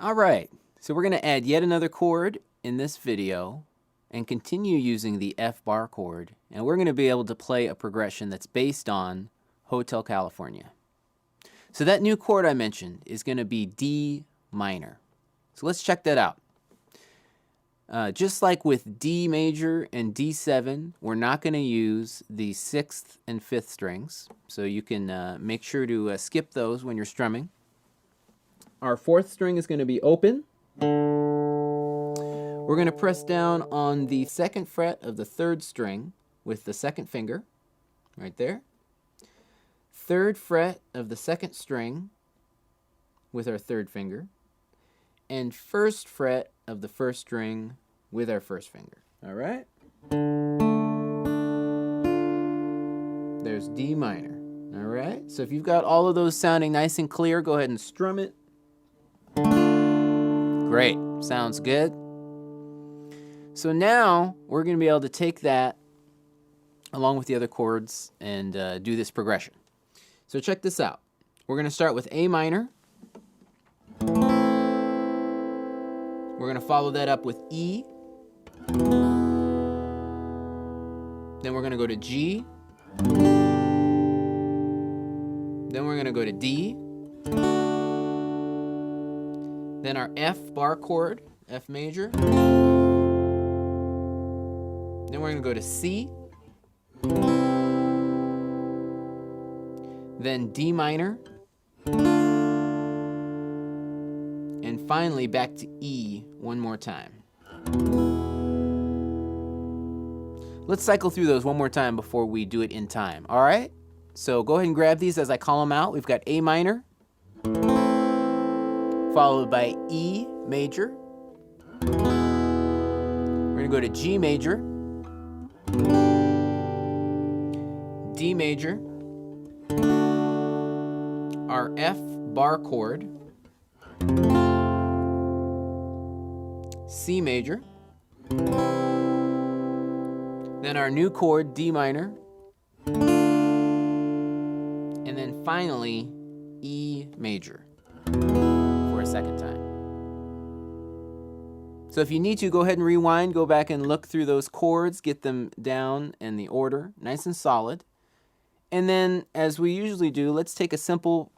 Alright, so we're going to add yet another chord in this video and continue using the F bar chord, and we're going to be able to play a progression that's based on Hotel California. So that new chord I mentioned is going to be D minor. So let's check that out. Just like with D major and D7, we're not going to use the 6th and 5th strings, so you can make sure to skip those when you're strumming. Our 4th string is going to be open. We're going to press down on the 2nd fret of the 3rd string with the 2nd finger, right there. 3rd fret of the 2nd string with our 3rd finger, and 1st fret of the 1st string with our 1st finger. All right? There's D minor. All right? So if you've got all of those sounding nice and clear, go ahead and strum it. Great. Sounds good. So now we're going to be able to take that along with the other chords and do this progression. So check this out. We're going to start with A minor. We're going to follow that up with E. Then we're going to go to G. Then we're going to go to D. Then our F bar chord, F major. Then we're going to go to C. Then D minor. And finally back to E one more time. Let's cycle through those one more time before we do it in time. All right? So go ahead and grab these as I call them out. We've got A minor, followed by E major. We're going to go to G major, D major, our F bar chord, C major, then our new chord, D minor, and then finally E major for a second time. So if you need to, go ahead and rewind, go back and look through those chords, get them down in the order, nice and solid. And then, as we usually do, let's take a simple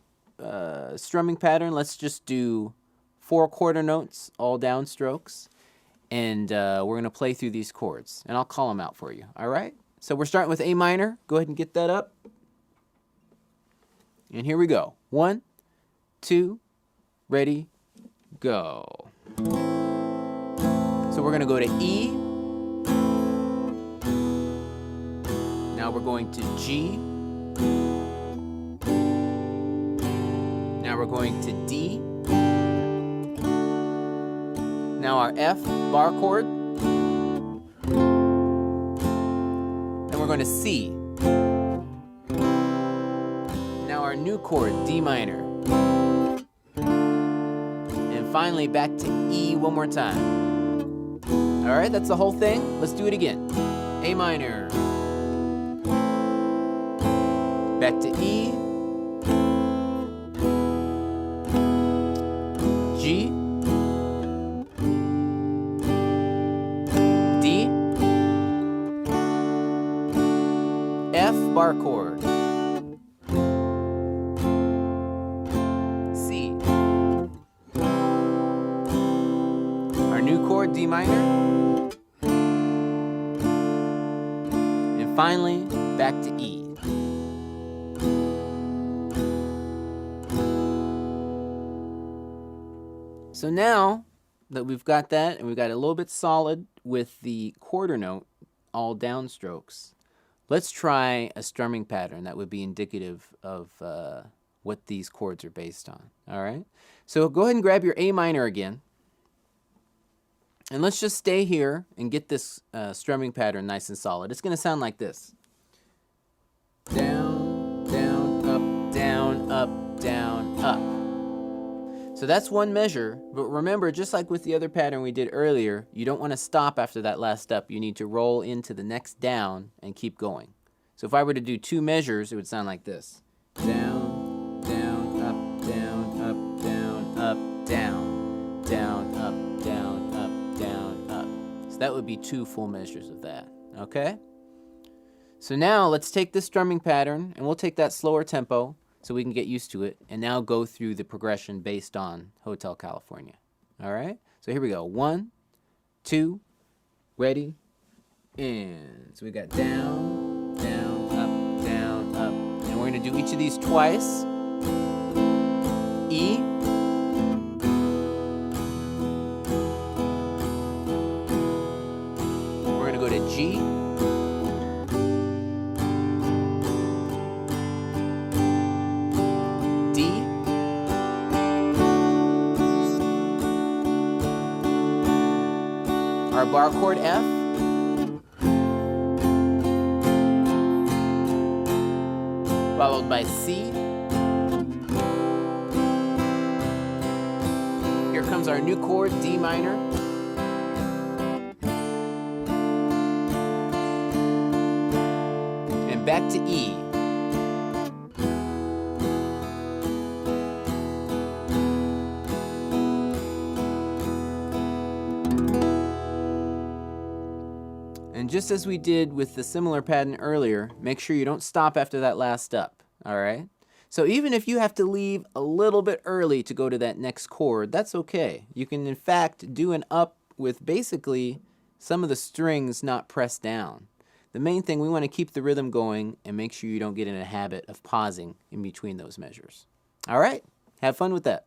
strumming pattern. Let's just do 4 quarter notes, all downstrokes. And we're going to play through these chords. And I'll call them out for you. All right? So we're starting with A minor. Go ahead and get that up. And here we go. 1, 2, ready, go. So we're going to go to E. Now we're going to G. Now we're going to D. Now our F bar chord. Then we're going to C. Now our new chord, D minor. And finally back to E one more time. All right, that's the whole thing. Let's do it again. A minor. Back to E. G. D. F bar chord. C. Our new chord, D minor. And finally, back to E. So now that we've got that and we've got it a little bit solid with the quarter note, all downstrokes, let's try a strumming pattern that would be indicative of what these chords are based on. All right? So go ahead and grab your A minor again. And let's just stay here and get this strumming pattern nice and solid. It's going to sound like this. Down, down, up, down, up, down, up. So that's one measure, but remember, just like with the other pattern we did earlier, you don't want to stop after that last up. You need to roll into the next down and keep going. So if I were to do 2 measures, it would sound like this. Down, down, up, down, up, down, up, down. down, up, down, up, down, up. So that would be 2 full measures of that, okay? So now let's take this strumming pattern, and we'll take that slower tempo so we can get used to it, and now go through the progression based on Hotel California. All right? So here we go. 1, 2, ready, and so we got down, down, up, down, up. And we're going to do each of these twice. E. We're going to go to G. Our bar chord F, followed by C. Here comes our new chord, D minor. And back to E. And just as we did with the similar pattern earlier, make sure you don't stop after that last up, all right? So even if you have to leave a little bit early to go to that next chord, that's okay. You can in fact do an up with basically some of the strings not pressed down. The main thing, we want to keep the rhythm going and make sure you don't get in a habit of pausing in between those measures. All right, have fun with that.